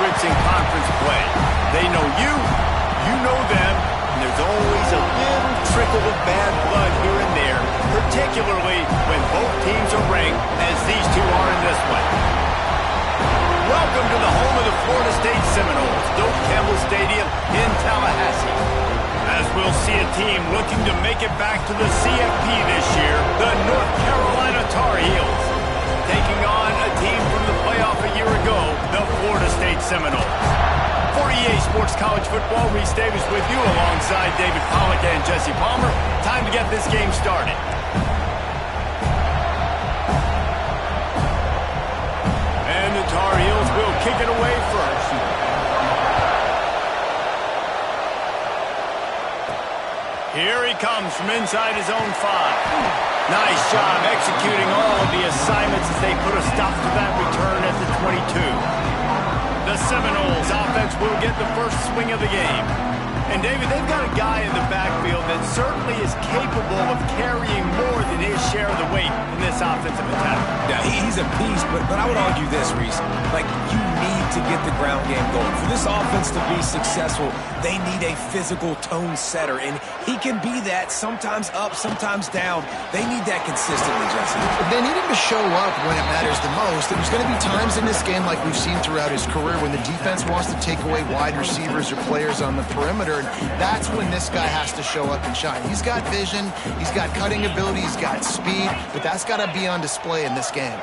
favorites in conference play. They know you, you know them, and there's always a little trickle of bad blood here and there, particularly when both teams are ranked, as these two are in this one. Welcome to the home of the Florida State Seminoles, Doak Campbell Stadium in Tallahassee. As we'll see a team looking to make it back to the CFP this year, the North Carolina Tar Heels, taking on a team from the playoff a year ago, the Florida State Seminoles. For EA Sports College Football, Reese Davis with you alongside David Pollack and Jesse Palmer. Time to get this game started. And the Tar Heels will kick it away first. Here he comes from inside his own 5. Nice job executing all of the assignments as they put a stop to that return at the 22. The Seminoles offense will get the first swing of the game. And, David, they've got a guy in the backfield that certainly is capable of carrying more than his share of the weight in this offensive attack. Yeah, he's a beast, but I would argue this, Reese. Like, you need to get the ground game going. For this offense to be successful, they need a physical tone setter, and he can be that, sometimes up, sometimes down. They need that consistently, Jesse. They need him to show up when it matters the most. There's going to be times in this game, like we've seen throughout his career, when the defense wants to take away wide receivers or players on the perimeter, and that's when this guy has to show up and shine. He's got vision, he's got cutting ability, he's got speed, but that's got to be on display in this game.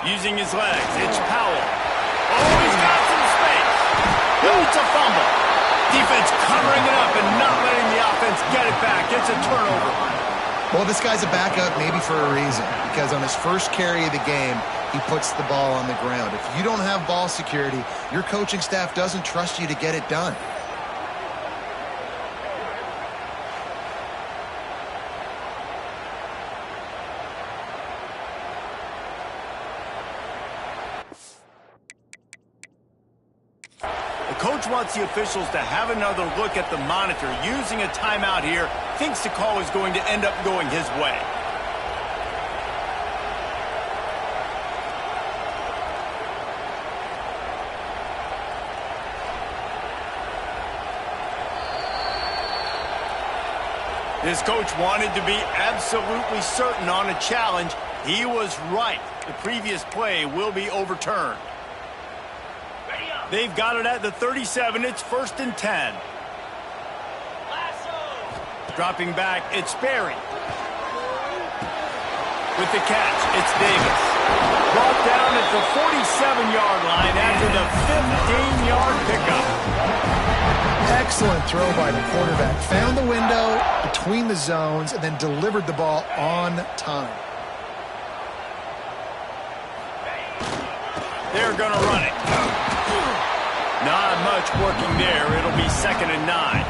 Using his legs, it's Powell. Oh, he's got some space. It's a fumble. Defense covering it up and not letting the offense get it back. It's a turnover. Well, this guy's a backup maybe for a reason, because on his first carry of the game, he puts the ball on the ground. If you don't have ball security, your coaching staff doesn't trust you to get it done. Coach wants the officials to have another look at the monitor. Using a timeout here, thinks the call is going to end up going his way. This coach wanted to be absolutely certain on a challenge. He was right. The previous play will be overturned. They've got it at the 37. It's 1st and 10. Dropping back, it's Berry. With the catch, it's Davis. Brought down at the 47-yard line after the 15-yard pickup. Excellent throw by the quarterback. Found the window between the zones and then delivered the ball on time. They're going to run it. Not much working there. It'll be 2nd and 9.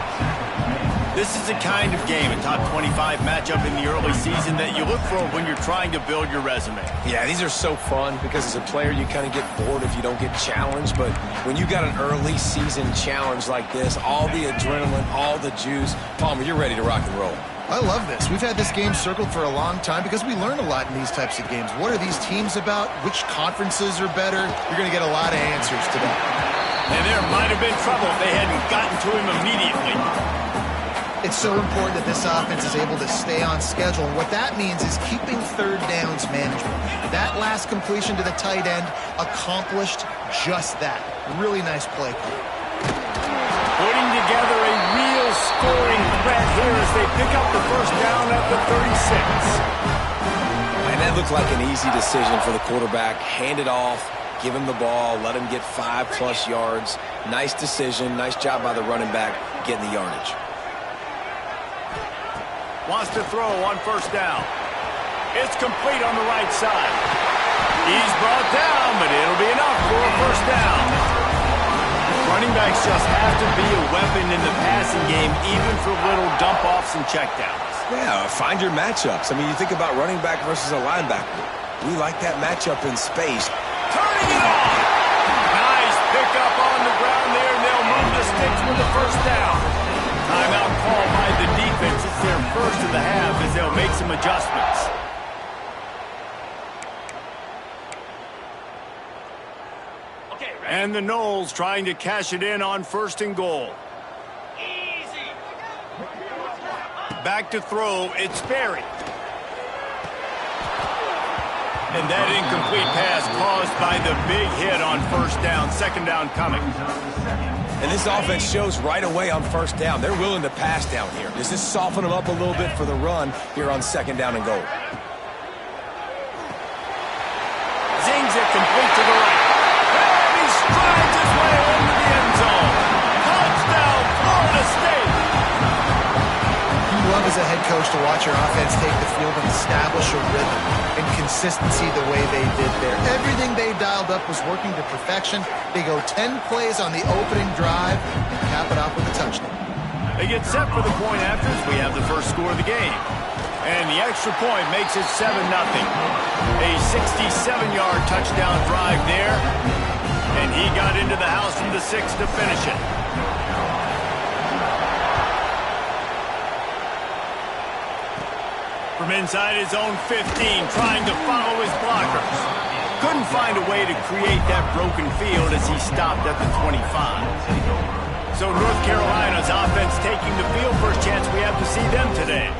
This is the kind of game, a top 25 matchup in the early season that you look for when you're trying to build your resume. Yeah, these are so fun because as a player, you kind of get bored if you don't get challenged. But when you got an early season challenge like this, all the adrenaline, all the juice, Palmer, you're ready to rock and roll. I love this. We've had this game circled for a long time because we learn a lot in these types of games. What are these teams about? Which conferences are better? You're going to get a lot of answers today. And there might have been trouble if they hadn't gotten to him immediately. It's so important that this offense is able to stay on schedule. And what that means is keeping third downs manageable. That last completion to the tight end accomplished just that. Really nice play. Putting together a real scoring threat here as they pick up the first down at the 36. And that looked like an easy decision for the quarterback. Hand it off, give him the ball, let him get 5+ yards. Nice decision. Nice job by the running back getting the yardage. Wants to throw on 1st down. It's complete on the right side. He's brought down, but it'll be enough for a 1st down. Running backs just have to be a weapon in the passing game, even for little dump-offs and checkdowns. Yeah, find your matchups. I mean, you think about running back versus a linebacker. We like that matchup in space. Turning it on! Nice pickup on the ground there, and they'll move the sticks with the 1st down. Timeout called by the defense. It's their first of the half as they'll make some adjustments. And the Knowles trying to cash it in on 1st and goal. Back to throw, it's Berry. And that incomplete pass caused by the big hit on 1st down. 2nd down coming. And this offense shows right away on 1st down. They're willing to pass down here. Does this soften them up a little bit for the run here on 2nd down and goal? Zings it complete to the right. And he strides his way into the end zone. Touchdown, Florida State. You love as a head coach to watch your offense take the field and establish a rhythm and consistency the way they did there. Everything they dialed up was working to perfection. They go 10 plays on the opening drive and cap it off with a touchdown. They get set for the point afters. We have the first score of the game. And the extra point makes it 7-0. A 67-yard touchdown drive there. And he got into the house from the 6 to finish it. From inside his own 15, trying to follow his blockers. Couldn't find a way to create that broken field as he stopped at the 25. So North Carolina's offense taking the field. First chance we have to see them today.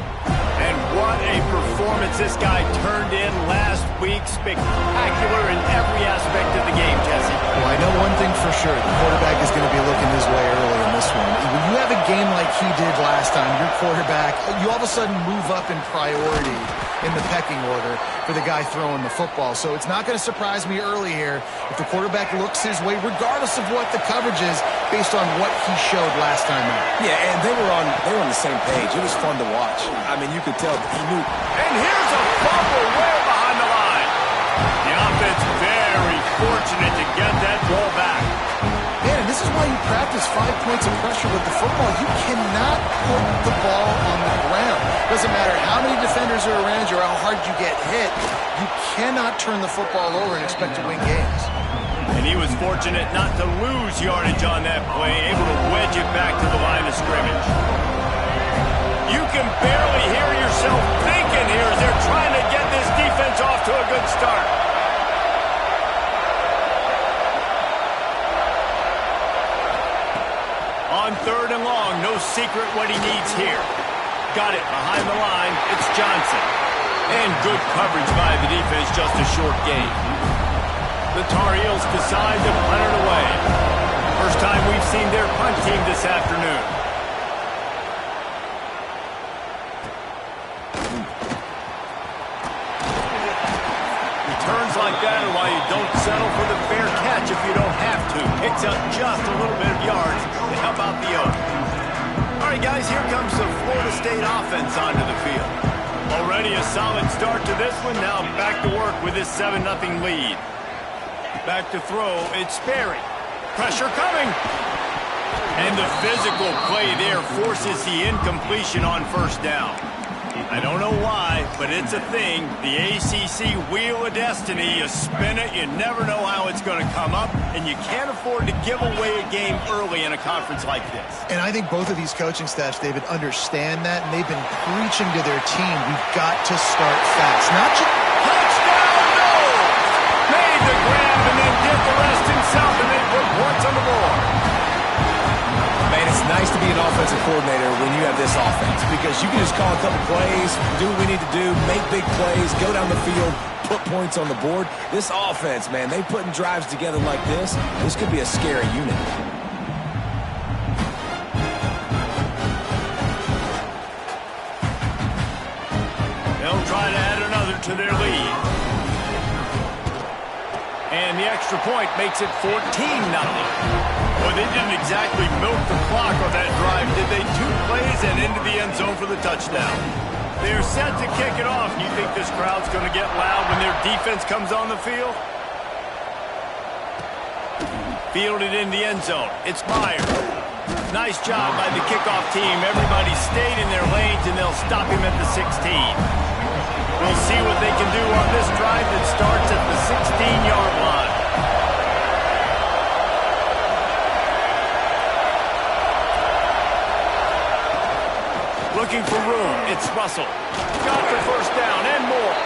And what a performance this guy turned in last week. Spectacular in every aspect of the game, Jesse. Well, I know one thing for sure. The quarterback is going to be looking his way early in this one. When you have a game like he did last time, your quarterback, you all of a sudden move up in priority in the pecking order for the guy throwing the football. So it's not going to surprise me early here if the quarterback looks his way, regardless of what the coverage is, based on what he showed last time out. Yeah, and they were on the same page. It was fun to watch. I mean, you could tell he knew. And here's a fumble way behind the line. The offense very fortunate to get that ball back. Man, and this is why you practice 5 points of pressure with the football. You cannot put the ball on the ground. Doesn't matter how many defenders are around you or how hard you get hit. You cannot turn the football over and expect to win games. And he was fortunate not to lose yardage on that play, able to wedge it back to the line of scrimmage. You can barely hear yourself thinking here as they're trying to get this defense off to a good start. On 3rd and long, no secret what he needs here. Got it behind the line, it's Johnson. And good coverage by the defense, just a short gain. The Tar Heels decide to punt it away. First time we've seen their punt team this afternoon. Returns like that are why you don't settle for the fair catch if you don't have to. Picks up just a little bit of yards to help out the Oaks. All right, guys, here comes the Florida State offense onto the field. Already a solid start to this one. Now back to work with this 7-0 lead. Back to throw, it's Berry. Pressure coming. And the physical play there forces the incompletion on 1st down. I don't know why, but it's a thing. The ACC Wheel of Destiny, you spin it, you never know how it's going to come up, and you can't afford to give away a game early in a conference like this. And I think both of these coaching staffs, David, understand that, and they've been preaching to their team, we've got to start fast. Not just... Touchdown, no! Made the grab and then did the rest himself, and they put points on the board. Man, it's nice to be an offensive coordinator when you have this offense because you can just call a couple plays, do what we need to do, make big plays, go down the field, put points on the board. This offense, man, they putting drives together like this could be a scary unit. They'll try to add another to their lead. And the extra point makes it 14-0. Well, they didn't exactly milk the clock on that drive, did they? 2 plays and into the end zone for the touchdown. They're set to kick it off. You think this crowd's going to get loud when their defense comes on the field? Fielded in the end zone. It's Myers. Nice job by the kickoff team. Everybody stayed in their lanes, and they'll stop him at the 16. We'll see what they can do on this drive that starts at the 16-yard line. Looking for room, it's Russell. Got the 1st down and more.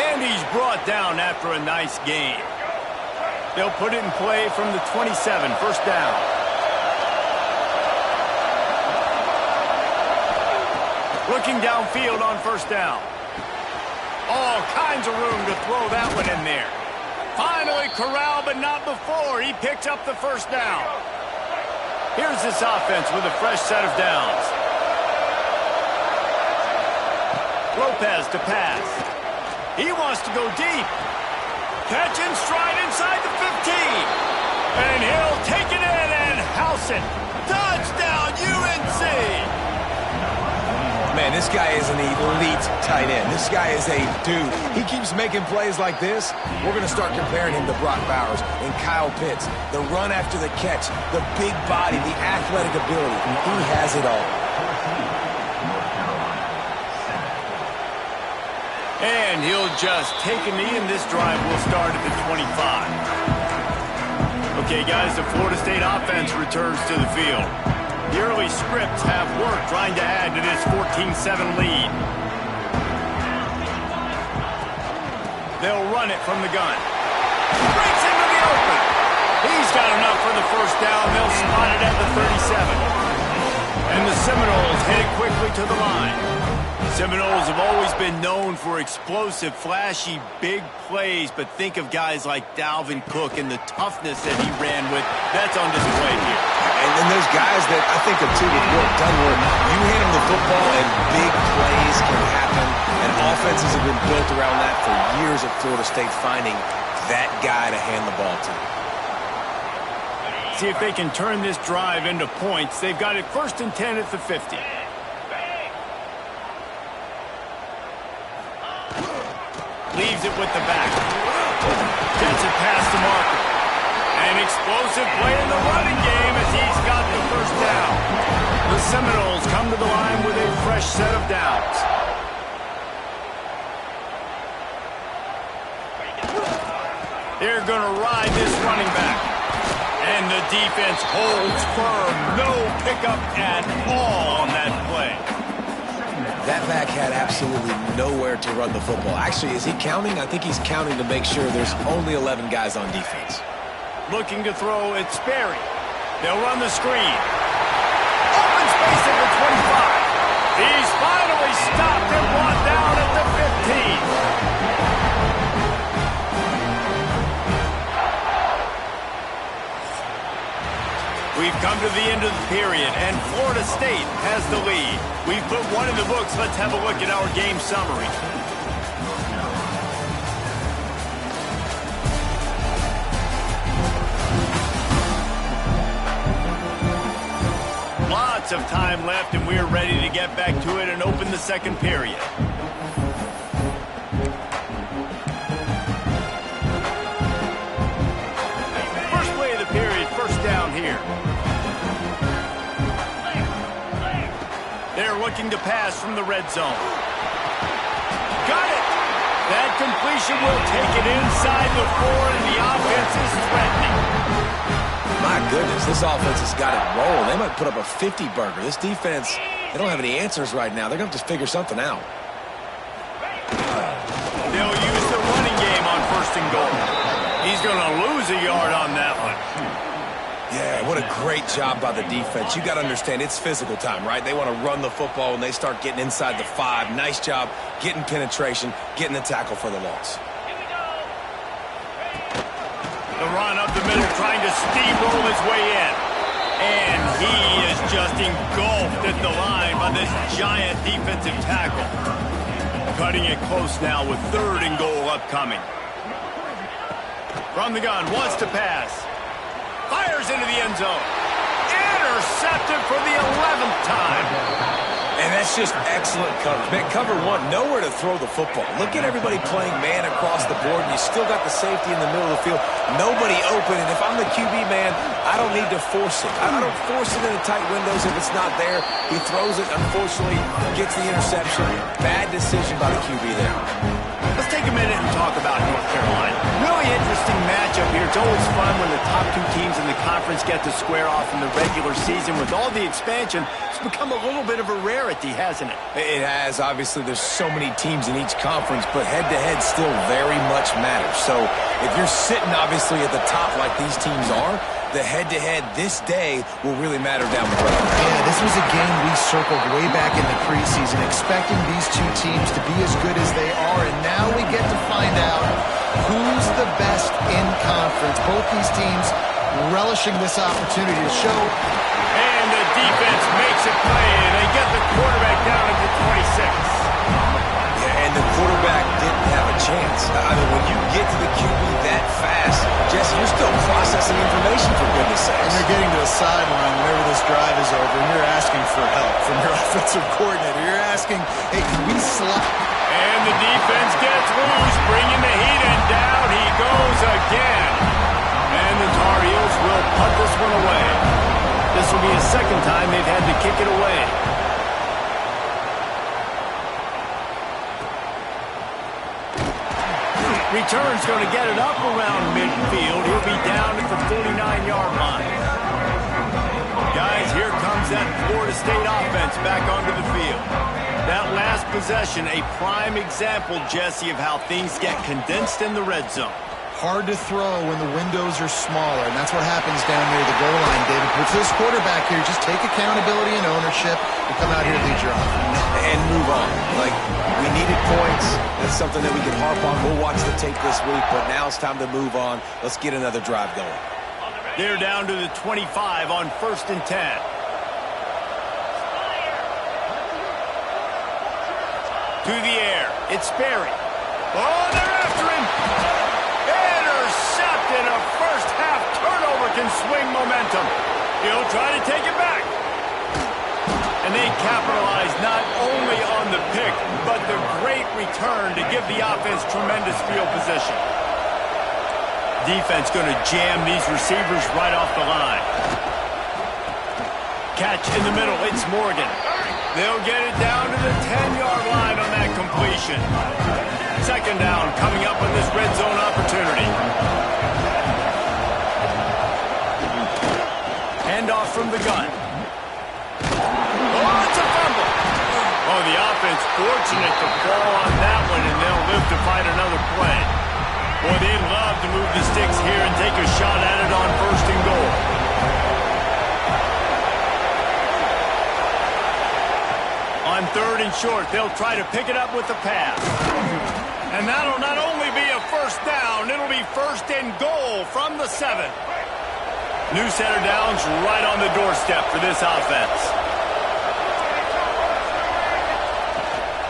And he's brought down after a nice gain. They'll put it in play from the 27, first down. Looking downfield on first down. All kinds of room to throw that one in there. Finally corralled, but not before. He picked up the first down. Here's this offense with a fresh set of downs. Lopez to pass. He wants to go deep. Catch and stride inside the 15. And he'll take it in and house it. Touchdown, UNC! Man, this guy is an elite tight end. This guy is a dude. He keeps making plays like this. We're going to start comparing him to Brock Bowers and Kyle Pitts. The run after the catch, the big body, the athletic ability. He has it all. And he'll just take a knee, and this drive will start at the 25. Okay, guys, the Florida State offense returns to the field. The early scripts have worked trying to add to this 14-7 lead. They'll run it from the gun. Breaks into the open. He's got enough for the first down. They'll spot it at the 37. And the Seminoles head quickly to the line. Seminoles have always been known for explosive, flashy, big plays, but think of guys like Dalvin Cook and the toughness that he ran with. That's on display here. And then there's guys that I think of, too, with work done where you hand them the football and big plays can happen, and offenses have been built around that for years at Florida State, finding that guy to hand the ball to. See if they can turn this drive into points. They've got it 1st and 10 at the 50. Leaves it with the back. Gets it past the marker. An explosive play in the running game as he's got the first down. The Seminoles come to the line with a fresh set of downs. They're going to ride this running back. And the defense holds firm. No pickup at all on that play. That back had absolutely nowhere to run the football. Actually, is he counting? I think he's counting to make sure there's only 11 guys on defense. Looking to throw, it's Sperry. They'll run the screen. Open space at the 25. He's finally stopped and brought down at the 15. We've come to the end of the period, and Florida State has the lead. We've put one in the books. Let's have a look at our game summary. Lots of time left, and we're ready to get back to it and open the second period. First play of the period, first down here. They're looking to pass from the red zone. Got it! That completion will take it inside the 4, and the offense is threatening. My goodness, this offense has got it rolling. They might put up a 50-burger. This defense, they don't have any answers right now. They're going to have to figure something out. They'll use the running game on 1st and goal. He's going to lose a yard on that one. Yeah, what a great job by the defense. You got to understand, it's physical time, right? They want to run the football when they start getting inside the 5. Nice job getting penetration, getting the tackle for the loss. The run up the middle, trying to steamroll his way in. And he is just engulfed at the line by this giant defensive tackle. Cutting it close now with 3rd and goal upcoming. From the gun, wants to pass. Fires into the end zone. Intercepted for the 11th time. And that's just excellent coverage. Man, cover 1, nowhere to throw the football. Look at everybody playing man across the board, and you still got the safety in the middle of the field. Nobody open, and if I'm the QB, man, I don't need to force it. I don't force it into tight windows if it's not there. He throws it, unfortunately, gets the interception. Bad decision by the QB there. Let's take a minute and talk about North Carolina. Really interesting matchup here. It's always fun when the top two teams in the conference get to square off in the regular season. With all the expansion, it's become a little bit of a rarity, hasn't it? It has. Obviously, there's so many teams in each conference, but head-to-head still very much matters. So if you're sitting, obviously, at the top like these teams are, the head-to-head this day will really matter down the road. Yeah, this was a game we circled way back in the preseason, expecting these two teams to be as good as they are, and now we get to find out who's the best in conference. Both these teams relishing this opportunity to show. And the defense makes it play, and they get the quarterback down at the 26. Yeah, and the quarterback didn't have a chance. I mean, when you get to the QB that fast, Jesse, you're still processing information, for goodness sakes. And you're getting to the sideline whenever this drive is over, and you're asking for help from your offensive coordinator. You're asking, hey, can we slap? And the defense gets loose, bringing the heat, and down he goes again. And the Tar Heels will punt this one away. This will be a second time they've had to kick it away. Return's going to get it up around midfield. He'll be down at the 49-yard line. Guys, here comes that Florida State offense back onto the field. That last possession, a prime example, Jesse, of how things get condensed in the red zone. Hard to throw when the windows are smaller, and that's what happens down near the goal line, David. With this quarterback here, just take accountability and ownership and come out here and lead your offense. And move on. Like, we needed points. That's something that we can harp on. We'll watch the tape this week, but now it's time to move on. Let's get another drive going. They're down to the 25 on 1st and 10. To the air. It's Sperry. Oh, they're after him. Intercepted. A first-half turnover can swing momentum. He'll try to take it back. And they capitalize not only on the pick, but the great return to give the offense tremendous field position. Defense going to jam these receivers right off the line. Catch in the middle. It's Morgan. They'll get it down to the 10-yard line on that completion. Second down coming up on this red zone opportunity. Handoff from the gun. Oh, it's a fumble. Oh, the offense fortunate to fall on that one, and they'll live to fight another play. Boy, they'd love to move the sticks here and take a shot at it on 1st and goal. On 3rd and short, they'll try to pick it up with the pass. And that'll not only be a first down, it'll be 1st and goal from the 7. New set of downs right on the doorstep for this offense.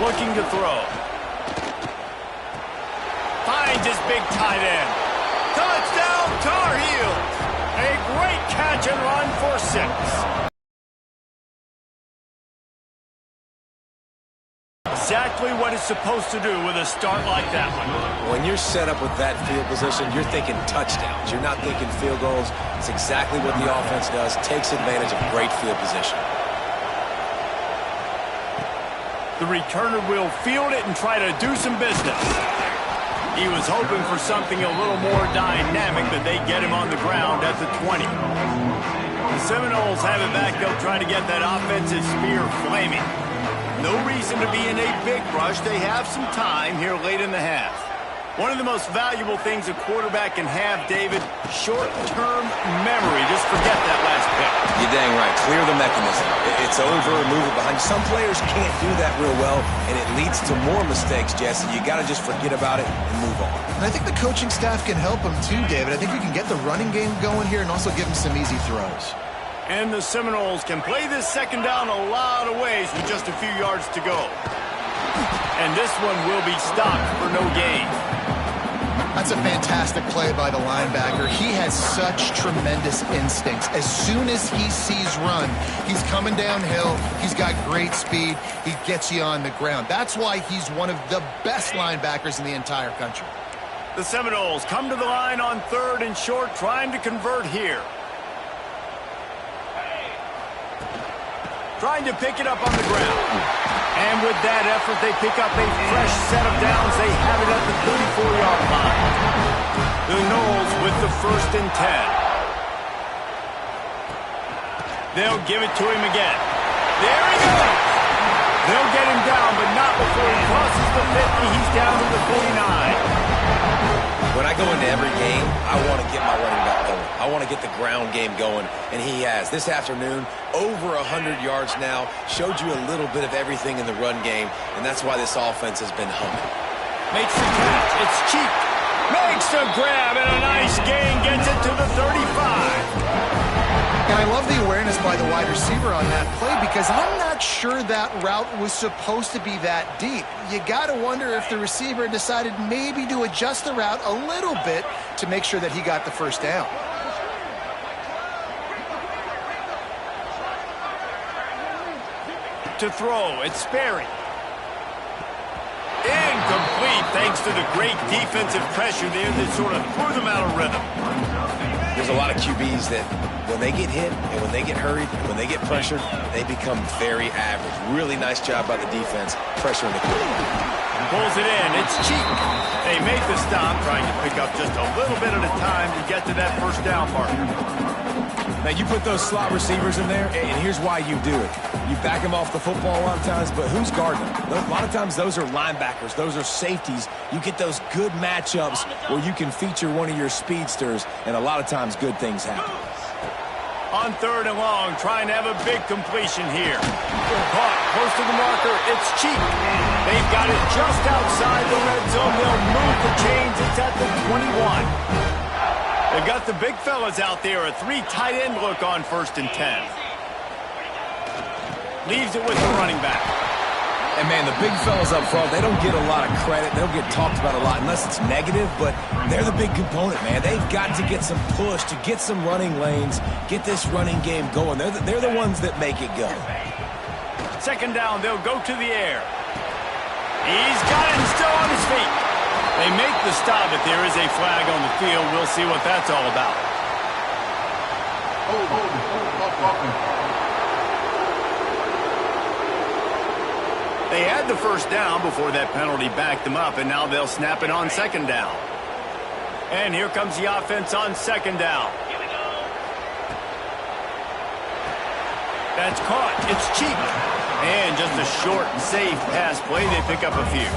Looking to throw. Finds his big tight end. Touchdown, Tar Heels. A great catch and run for 6. Exactly what it's supposed to do with a start like that one. When you're set up with that field position, you're thinking touchdowns. You're not thinking field goals. It's exactly what the offense does. Takes advantage of great field position. The returner will field it and try to do some business. He was hoping for something a little more dynamic, but they get him on the ground at the 20. The Seminoles have it back. They'll try to get that offensive spear flaming. No reason to be in a big rush. They have some time here late in the half. One of the most valuable things a quarterback can have, David, short-term memory. Just forget that last pick. You're dang right. Clear the mechanism. It's over, move it behind. Some players can't do that real well, and it leads to more mistakes, Jesse. You got to just forget about it and move on. And I think the coaching staff can help him too, David. I think you can get the running game going here and also give him some easy throws. And the Seminoles can play this second down a lot of ways with just a few yards to go. And this one will be stopped for no gain. That's a fantastic play by the linebacker. He has such tremendous instincts. As soon as he sees run, he's coming downhill. He's got great speed. He gets you on the ground. That's why he's one of the best linebackers in the entire country. The Seminoles come to the line on 3rd and short, trying to convert here. Trying to pick it up on the ground. And with that effort, they pick up a fresh set of downs. They have it at the 34-yard line. The Knowles with the 1st and 10. They'll give it to him again. There he goes. They'll get him down, but not before he crosses the 50. He's down to the 49. When I go into every game, I want to get my running back going. I want to get the ground game going, and he has. This afternoon, over 100 yards now, showed you a little bit of everything in the run game, and that's why this offense has been humming. Makes the catch. It's cheap. Makes the grab, and a nice gain. Gets it to the 35. And I love the awareness by the wide receiver on that play because I'm not sure that route was supposed to be that deep. You got to wonder if the receiver decided maybe to adjust the route a little bit to make sure that he got the 1st down. To throw, it's Sperry. Incomplete thanks to the great defensive pressure there that sort of threw them out of rhythm. There's a lot of QBs that when they get hit and when they get hurried and when they get pressured, they become very average. Really nice job by the defense pressuring the quarterback. Pulls it in. It's cheap. They make the stop, trying to pick up just a little bit at a time to get to that 1st down marker. Now, you put those slot receivers in there, and here's why you do it. You back them off the football a lot of times, but who's guarding them? A lot of times, those are linebackers. Those are safeties. You get those good matchups where you can feature one of your speedsters, and a lot of times, good things happen. On 3rd and long, trying to have a big completion here. Caught close to the marker. It's cheap. They've got it just outside the red zone. They'll move the chains. It's at the 21. They've got the big fellas out there. A 3 tight end look on 1st and 10. Leaves it with the running back. And, man, the big fellas up front, they don't get a lot of credit. They don't get talked about a lot unless it's negative, but they're the big component, man. They've got to get some push, to get some running lanes, get this running game going. They're the ones that make it go. 2nd down, they'll go to the air. He's got it and still on his feet. They make the stop, but there is a flag on the field. We'll see what that's all about. They had the 1st down before that penalty backed them up, and now they'll snap it on 2nd down. And here comes the offense on 2nd down. That's caught. It's cheap. And just a short and safe pass play. They pick up a few.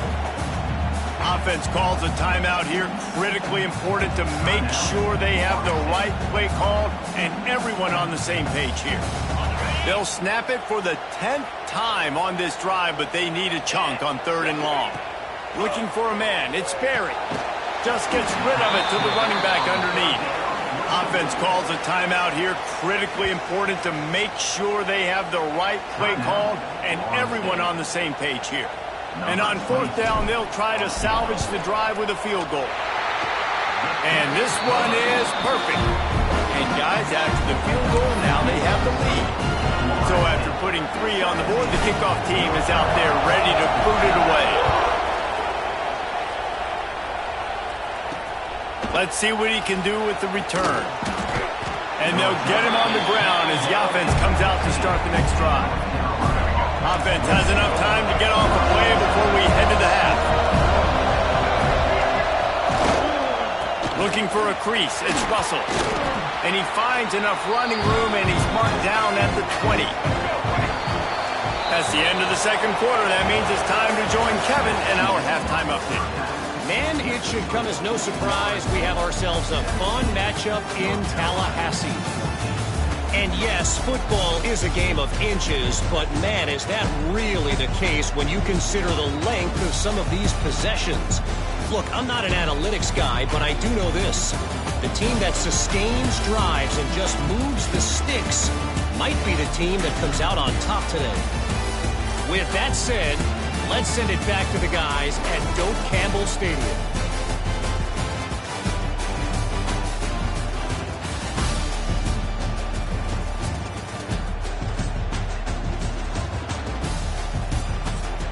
Offense calls a timeout here. Critically important to make sure they have the right play called and everyone on the same page here. They'll snap it for the 10th time on this drive, but they need a chunk on 3rd and long. Looking for a man. It's Sperry. Just gets rid of it to the running back underneath. Offense calls a timeout here. Critically important to make sure they have the right play called and everyone on the same page here. And on 4th down, they'll try to salvage the drive with a field goal. And this one is perfect. And guys, after the field goal, now they have the lead. So after putting 3 on the board, the kickoff team is out there ready to boot it away. Let's see what he can do with the return. And they'll get him on the ground as the offense comes out to start the next drive. Offense has enough time to get off the play before we head to the half. Looking for a crease. It's Russell. And he finds enough running room, and he's marked down at the 20. That's the end of the 2nd quarter. That means it's time to join Kevin in our halftime update. Man, it should come as no surprise we have ourselves a fun matchup in Tallahassee. And yes, football is a game of inches, but man, is that really the case when you consider the length of some of these possessions. Look, I'm not an analytics guy, but I do know this. The team that sustains drives and just moves the sticks might be the team that comes out on top today. With that said, let's send it back to the guys at Doak Campbell Stadium.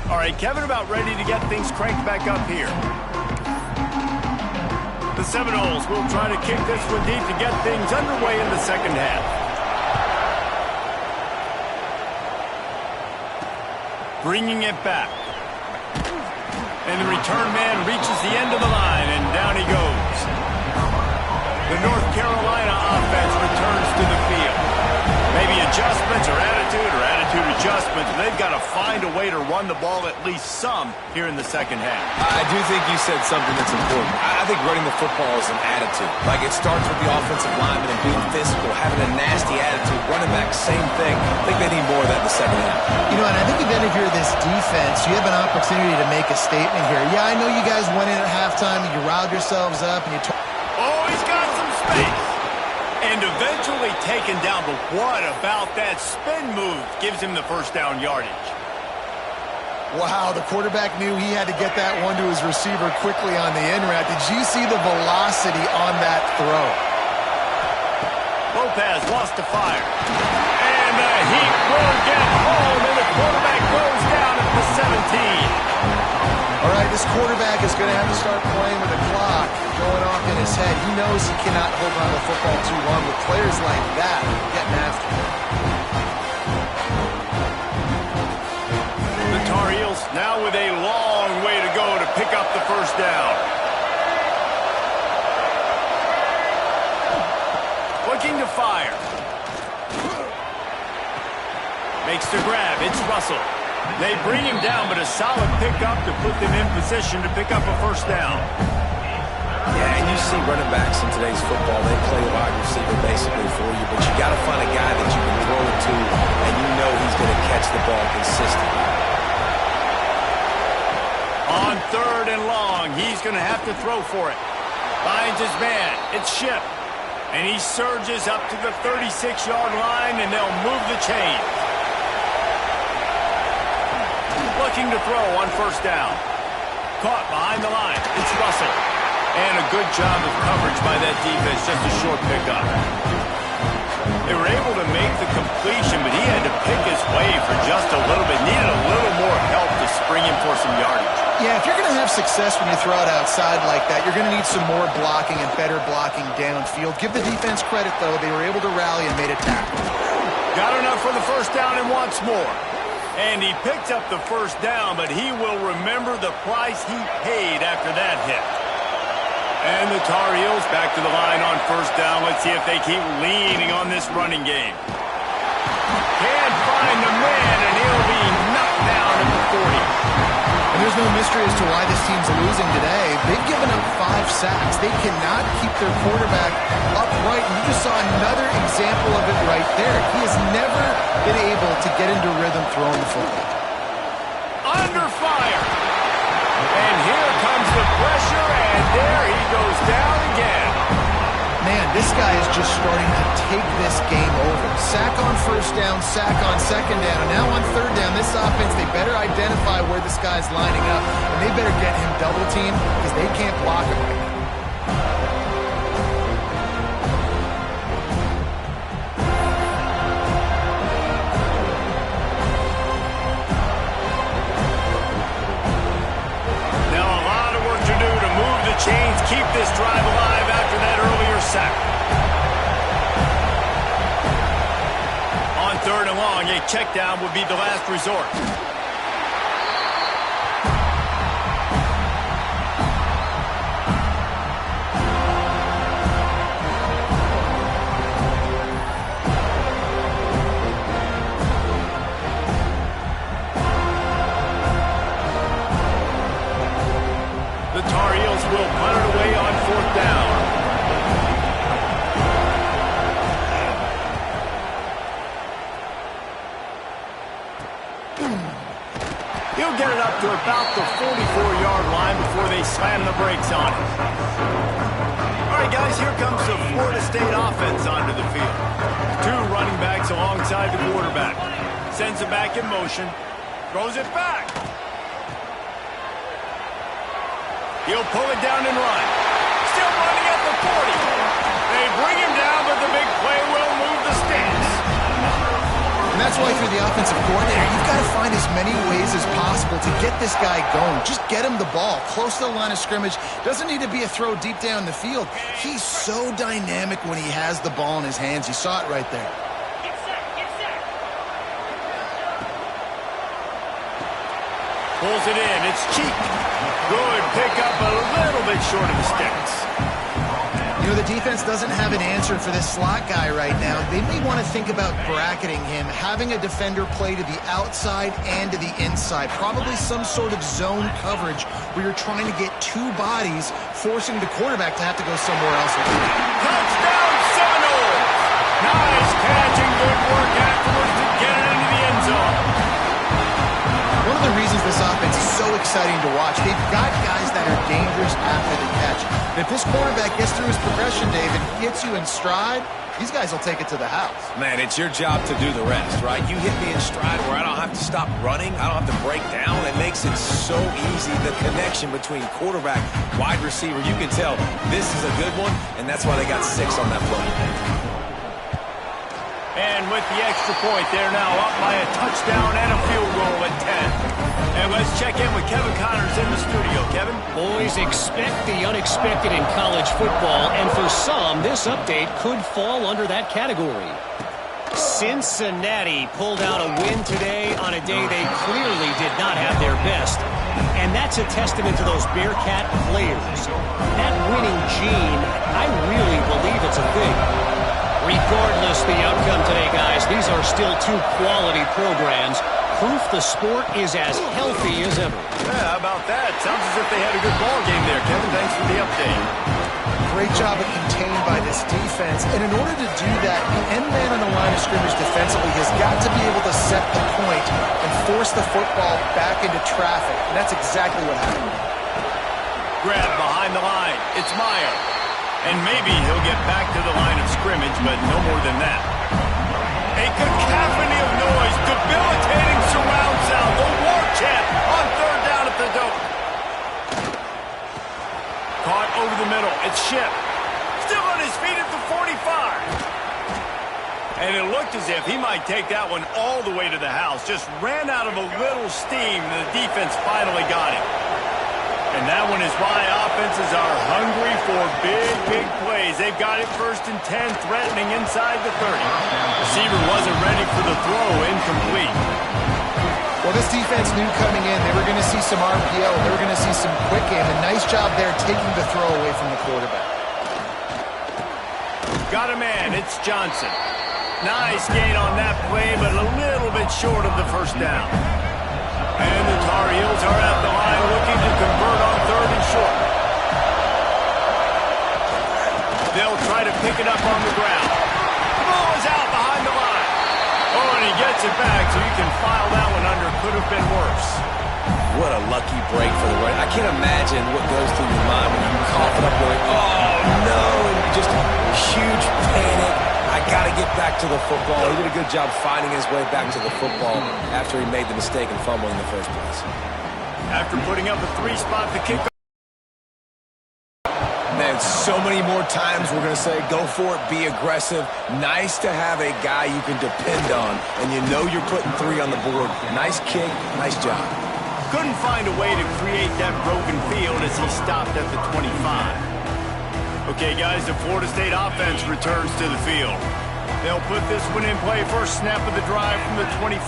All right, Kevin, about ready to get things cranked back up here. The Seminoles will try to kick this one deep to get things underway in the 2nd half. bringing it back. And the return man reaches the end of the line, and down he goes. The North Carolina offense returns to the field. Maybe adjustments or attitude adjustments. They've got to find a way to run the ball at least some here in the second half. I do think you said something that's important. I think running the football is an attitude. Like, it starts with the offensive lineman and being physical, having a nasty attitude. Running back, same thing. I think they need more of that in the second half. You know, and I think even if you're this defense, you have an opportunity to make a statement here. Yeah, I know you guys went in at halftime and you riled yourselves up and you oh, he's got some space. And eventually taken down, but what about that spin move gives him the first down yardage? Wow, the quarterback knew he had to get that one to his receiver quickly on the in route. Did you see the velocity on that throw? Lopez lost to fire. And the heat will get home, and the quarterback goes down at the 17. All right, this quarterback is going to have to start playing with the clock going off in his head. He knows he cannot hold on to the football too long with players like that getting after him. The Tar Heels now with a long way to go to pick up the first down. Looking to fire. Makes the grab. It's Russell. They bring him down, but a solid pickup to put them in position to pick up a first down. Yeah, and you see running backs in today's football, they play wide receiver basically for you, but you got to find a guy that you can throw it to, and you know he's going to catch the ball consistently. On third and long, he's going to have to throw for it. Finds his man. It's Ship. And he surges up to the 36-yard line, and they'll move the chain. Looking to throw on first down. Caught behind the line. It's Russell. And a good job of coverage by that defense. Just a short pickup. They were able to make the completion, but he had to pick his way for just a little bit. Needed a little more help to spring him for some yardage. Yeah, if you're going to have success when you throw it outside like that, you're going to need some more blocking and better blocking downfield. Give the defense credit, though. They were able to rally and made a tackle. Got enough for the first down and wants more. And he picked up the first down, but he will remember the price he paid after that hit. And the Tar Heels back to the line on first down. Let's see if they keep leaning on this running game. Can't find the man, and he'll be knocked down at the 40. And there's no mystery as to why this team's losing today. They've given up 5 sacks. They cannot keep their quarterback upright. And you just saw another example of it right there. He has never been able to get into rhythm throwing the football. Under fire. And here comes the pressure, and there he goes down again. Man, this guy is just starting to take this game over. Sack on first down, sack on second down, and now on third down, this offense, they better identify where this guy's lining up, and they better get him double-teamed because they can't block him right now. Now a lot of work to do to move the chains, keep this drive alive after that earlier sack. On third and long, a check down would be the last resort. The Tar Heels will punt it away on fourth down. He'll get it up to about the 44-yard line before they slam the brakes on it. All right, guys, here comes the Florida State offense onto the field. 2 running backs alongside the quarterback. Sends it back in motion. Throws it back. He'll pull it down and run. Still running at the 40. They bring him down, but the big play will move the sticks. And that's why if you're the offensive coordinator, you've got to find as many ways as possible to get this guy going. Just get him the ball close to the line of scrimmage. Doesn't need to be a throw deep down the field. He's so dynamic when he has the ball in his hands. You saw it right there. Pulls it in. It's cheap. Good pickup, a little bit short of the sticks. You know, the defense doesn't have an answer for this slot guy right now. They may want to think about bracketing him, having a defender play to the outside and to the inside. Probably some sort of zone coverage where you're trying to get two bodies, forcing the quarterback to have to go somewhere else. Touchdown, Seminoles! Nice catch and good work afterwards to get it into the end zone. One of the reasons this offense is so exciting to watch, they've got guys that are dangerous after the catch. And if this quarterback gets through his progression, David, gets you in stride, these guys will take it to the house. Man, it's your job to do the rest, right? You hit me in stride where I don't have to stop running. I don't have to break down. It makes it so easy, the connection between quarterback, wide receiver. You can tell this is a good one, and that's why they got 6 on that play. And with the extra point, they're now up by a touchdown and a field goal at 10. And let's check in with Kevin Connors in the studio. Kevin? Boys, expect the unexpected in college football, and for some, this update could fall under that category. Cincinnati pulled out a win today on a day they clearly did not have their best. And that's a testament to those Bearcat players. That winning gene, I really believe it's a thing. Regardless the outcome today, guys, these are still 2 quality programs. Proof the sport is as healthy as ever. Yeah, how about that? Sounds as if they had a good ball game there, Kevin. Thanks for the update. Great job of contained by this defense. And in order to do that, the end man on the line of scrimmage defensively has got to be able to set the point and force the football back into traffic. And that's exactly what happened. Grab behind the line. It's Meyer. And maybe he'll get back to the line of scrimmage, but no more than that. A cacophony of noise, debilitating surround sound, the war chant on 3rd down at the dope. Caught over the middle, it's Ship. Still on his feet at the 45. And it looked as if he might take that one all the way to the house. Just ran out of a little steam, and the defense finally got him. And that one is why offenses are hungry for big plays. They've got it 1st and 10, threatening inside the 30. Receiver wasn't ready for the throw, incomplete. Well, this defense knew coming in they were going to see some RPO. They were going to see some quick game. A nice job there taking the throw away from the quarterback. Got a man. It's Johnson. Nice gain on that play, but a little bit short of the 1st down. And the Tar Heels are at the line looking to convert on 3rd and short. They'll try to pick it up on the ground. The ball is out behind the line. Oh, and he gets it back, so you can file that one under. Could have been worse. What a lucky break for the right. I can't imagine what goes through your mind when you cough it up going, oh, no, and just a huge panic. I got to get back to the football. He did a good job finding his way back to the football after he made the mistake and fumble in the first place. After putting up a 3-spot to kick. Man, so many more times we're going to say, go for it, be aggressive. Nice to have a guy you can depend on, and you know you're putting 3 on the board. Nice kick, nice job. Couldn't find a way to create that broken field as he stopped at the 25. Okay, guys, the Florida State offense returns to the field. They'll put this one in play first snap of the drive from the 25.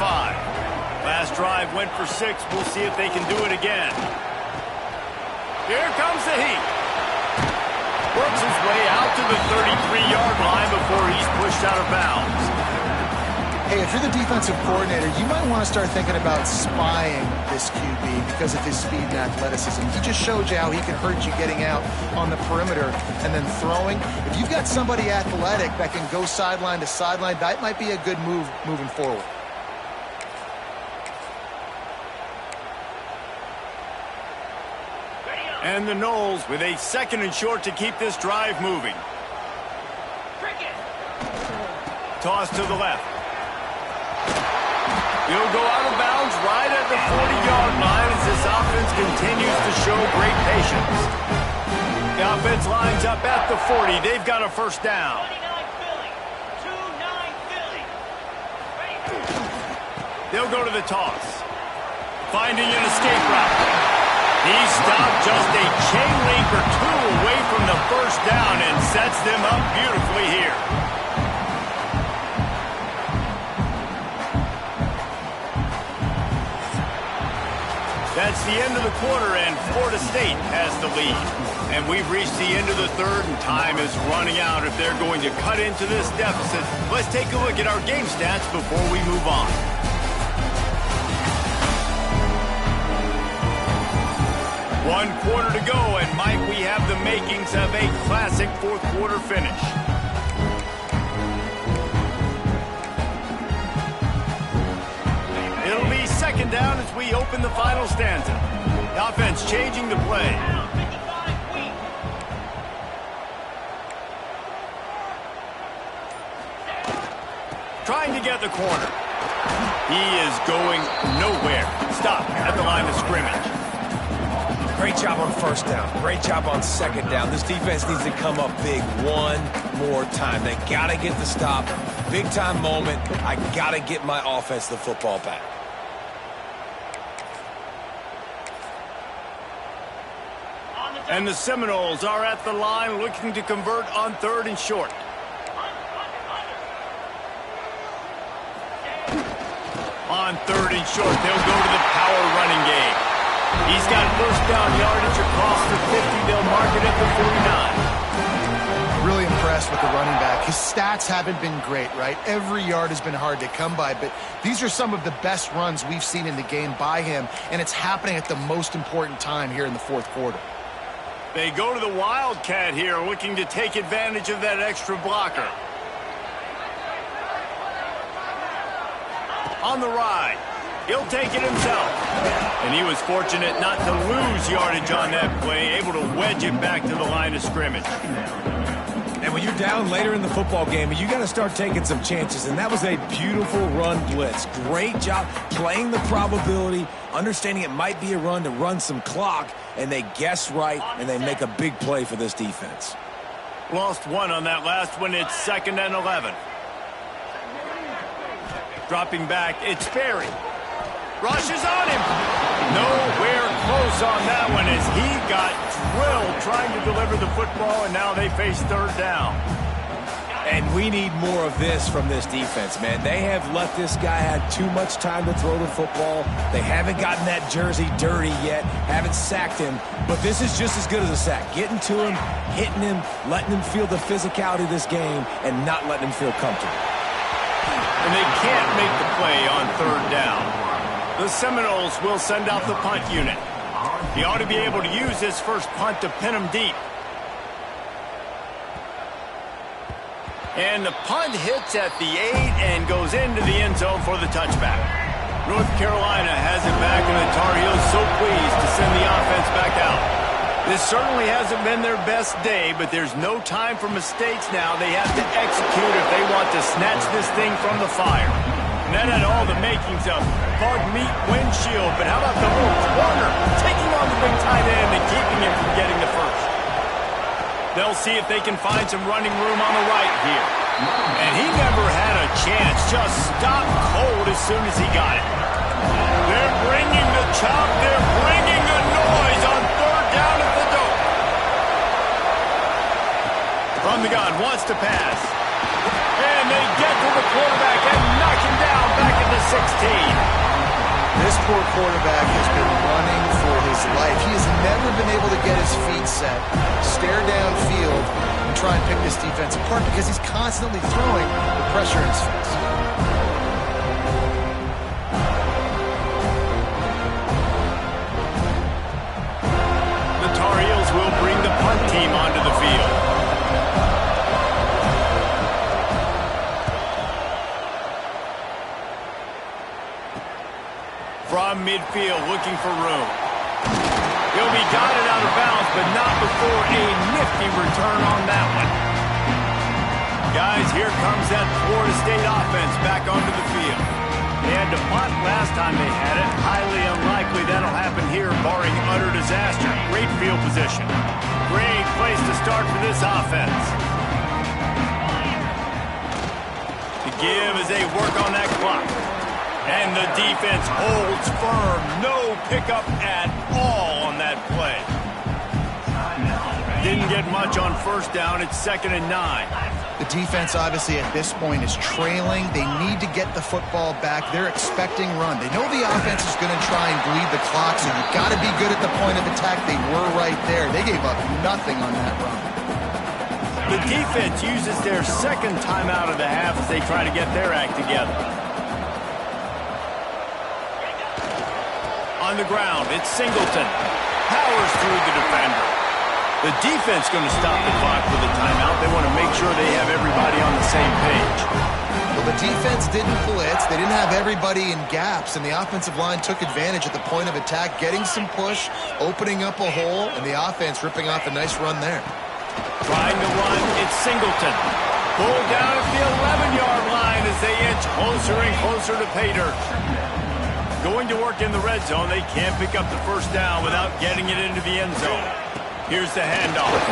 Last drive went for 6. We'll see if they can do it again. Here comes the heat. Works his way out to the 33-yard line before he's pushed out of bounds. Hey, if you're the defensive coordinator, you might want to start thinking about spying this QB because of his speed and athleticism. He just showed you how he can hurt you getting out on the perimeter and then throwing. If you've got somebody athletic that can go sideline to sideline, that might be a good move moving forward. And the Noles with a 2nd and short to keep this drive moving. Toss to the left. He'll go out of bounds right at the 40-yard line as this offense continues to show great patience. The offense lines up at the 40. They've got a 1st down. 29 Philly. They'll go to the toss. Finding an escape route. He stopped just a chain link or 2 away from the 1st down and sets them up beautifully here. That's the end of the quarter, and Florida State has the lead. And we've reached the end of the third, and time is running out if they're going to cut into this deficit. Let's take a look at our game stats before we move on. One quarter to go, and Mike, we have the makings of a classic fourth quarter finish. It'll be second down as we open the final stanza. The offense changing the play. Trying to get the corner. He is going nowhere. Stop at the line of scrimmage. Great job on first down. Great job on second down. This defense needs to come up big one more time. They got to get the stop. Big time moment. I got to get my offense the football back. And the Seminoles are at the line looking to convert on third and short. On third and short, they'll go to the power running game. He's got first down yardage across the 50. They'll mark it at the 49. Really impressed with the running back. His stats haven't been great, right? Every yard has been hard to come by, but these are some of the best runs we've seen in the game by him, and it's happening at the most important time here in the fourth quarter. They go to the Wildcat here, looking to take advantage of that extra blocker. On the ride. He'll take it himself. And he was fortunate not to lose yardage on that play, able to wedge it back to the line of scrimmage. And when you're down later in the football game, you got to start taking some chances. And that was a beautiful run blitz. Great job playing the probability, understanding it might be a run to run some clock, and they guess right, and they make a big play for this defense. Lost one on that last one. It's 2nd and 11. Dropping back, it's Ferry. Rushes on him. Nowhere close on that one as he got drilled trying to deliver the football, and now they face third down. And we need more of this from this defense, man. They have let this guy have too much time to throw the football. They haven't gotten that jersey dirty yet, haven't sacked him. But this is just as good as a sack. Getting to him, hitting him, letting him feel the physicality of this game, and not letting him feel comfortable. And they can't make the play on third down. The Seminoles will send out the punt unit. He ought to be able to use this first punt to pin him deep. And the punt hits at the 8 and goes into the end zone for the touchback. North Carolina has it back, and the Tar Heels so pleased to send the offense back out. This certainly hasn't been their best day, but there's no time for mistakes now. They have to execute if they want to snatch this thing from the fire. And that had all the makings of pardon me, windshield, but how about the little corner taking on the big tight end and keeping him from getting the first? They'll see if they can find some running room on the right here. And he never had a chance, just stopped cold as soon as he got it. They're bringing the chop, they're bringing the noise on third down at the dope. From the gun, wants to pass. And they get to the quarterback and knock him down back at the 16. This poor quarterback has been running for his life. He has never been able to get his feet set, stare downfield, and try and pick this defense apart because he's constantly throwing the pressure in his face. The Tar Heels will bring the punt team onto the field. From midfield, looking for room. He'll be guided out of bounds, but not before a nifty return on that one. Guys, here comes that Florida State offense back onto the field. They had to punt last time they had it. Highly unlikely that'll happen here, barring utter disaster. Great field position. Great place to start for this offense. The give as they work on that clock. And the defense holds firm. No pickup at all on that play. Didn't get much on first down. It's 2nd and 9. The defense, obviously, at this point is trailing. They need to get the football back. They're expecting run. They know the offense is going to try and bleed the clock, so you've got to be good at the point of attack. They were right there. They gave up nothing on that run. The defense uses their second timeout of the half as they try to get their act together. On the ground, it's Singleton. Powers through the defender. The defense going to stop the clock with a timeout. They want to make sure they have everybody on the same page. Well, the defense didn't blitz. They didn't have everybody in gaps, and the offensive line took advantage at the point of attack, getting some push, opening up a hole, and the offense ripping off a nice run there. Trying to run, it's Singleton. Pulled down at the 11-yard line as they inch closer and closer to pay dirt. Going to work in the red zone, they can't pick up the first down without getting it into the end zone. Here's the handoff.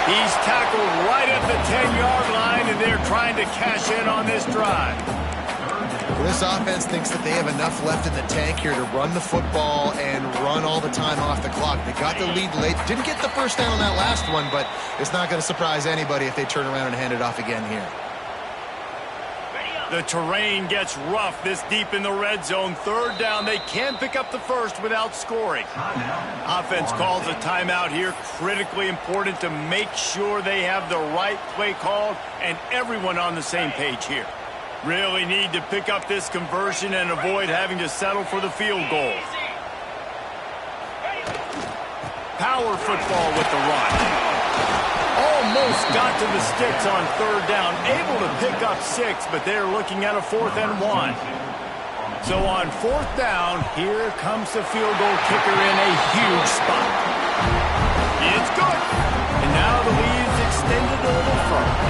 He's tackled right at the 10-yard line, and they're trying to cash in on this drive. Well, this offense thinks that they have enough left in the tank here to run the football and run all the time off the clock. They got the lead late. Didn't get the first down on that last one, but it's not going to surprise anybody if they turn around and hand it off again here. The terrain gets rough this deep in the red zone. 3rd down. They can't pick up the first without scoring. Offense calls a timeout here. Critically important to make sure they have the right play called and everyone on the same page here. Really need to pick up this conversion and avoid having to settle for the field goal. Power football with the run. Almost got to the sticks on 3rd down. Able to pick up 6, but they're looking at a 4th and 1. So on 4th down, here comes the field goal kicker in a huge spot. It's good. And now the lead is extended a little further.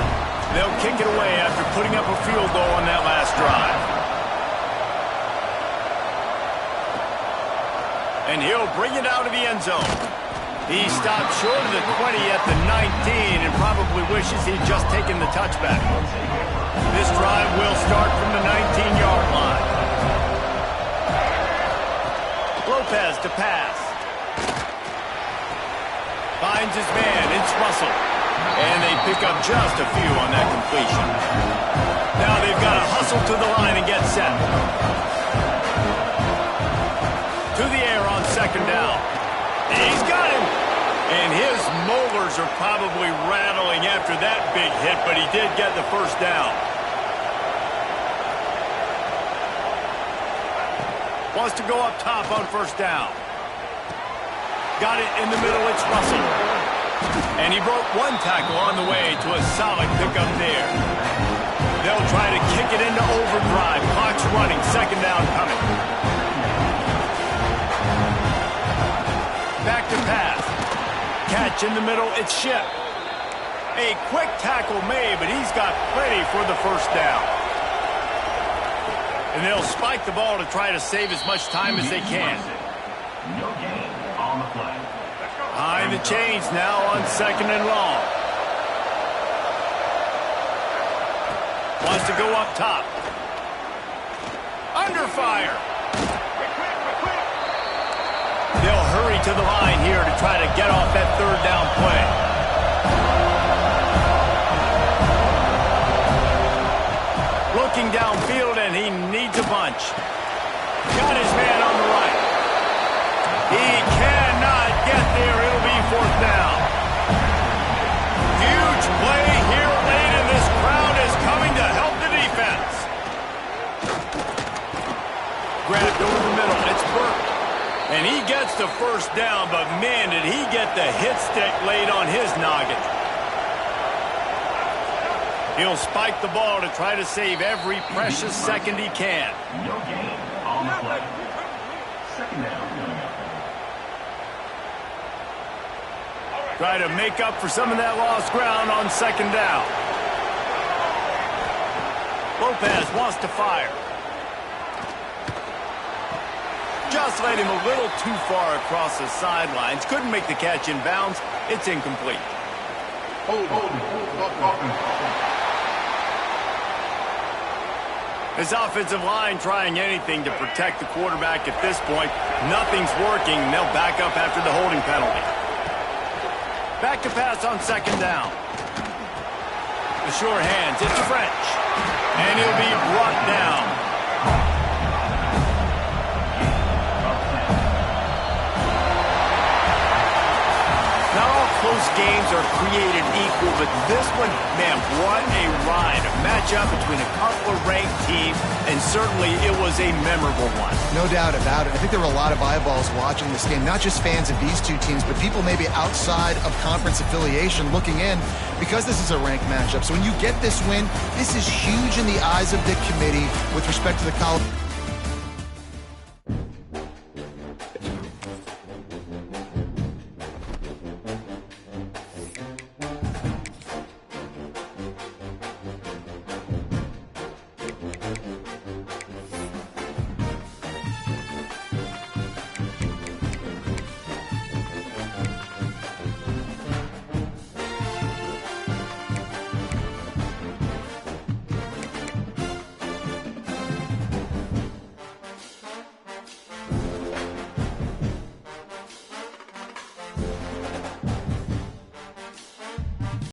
They'll kick it away after putting up a field goal on that last drive. And he'll bring it out of the end zone. He stopped short of the 20 at the 19 and probably wishes he'd just taken the touchback. This drive will start from the 19-yard line. Lopez to pass. Finds his man. It's Russell. And they pick up just a few on that completion. Now they've got to hustle to the line and get set. To the air on 2nd down. He's got him. And his molars are probably rattling after that big hit, but he did get the first down. Wants to go up top on 1st down. Got it in the middle. It's Russell. And he broke one tackle on the way to a solid pickup there. They'll try to kick it into overdrive. Clock's running. 2nd down coming. Back to pass. Catch in the middle. It's Ship. A quick tackle made, but he's got plenty for the first down. And they'll spike the ball to try to save as much time as they can. No gain on the play. Behind the chains now on 2nd and long. Wants to go up top. Under fire. They'll hurry to the line here to try to get off that 3rd down play. Looking downfield, and he needs a bunch. Got his man on the right. He cannot get there. It'll be 4th down. Huge play here late, and this crowd is coming to help the defense. Grabbed over the middle. It's Burke. And he gets the first down, but man, did he get the hit stick laid on his noggin. He'll spike the ball to try to save every precious second he can. No gain on the play. 2nd down. Try to make up for some of that lost ground on 2nd down. Lopez wants to fire. Just led him a little too far across the sidelines. Couldn't make the catch in bounds. It's incomplete. His offensive line trying anything to protect the quarterback at this point. Nothing's working. They'll back up after the holding penalty. Back to pass on second down. The sure hands it to French. And he'll be brought down. Not all close games are created equal, but this one, man, what a ride. A matchup between a couple of ranked teams, and certainly it was a memorable one. No doubt about it. I think there were a lot of eyeballs watching this game, not just fans of these two teams, but people maybe outside of conference affiliation looking in, because this is a ranked matchup. So when you get this win, this is huge in the eyes of the committee with respect to the college.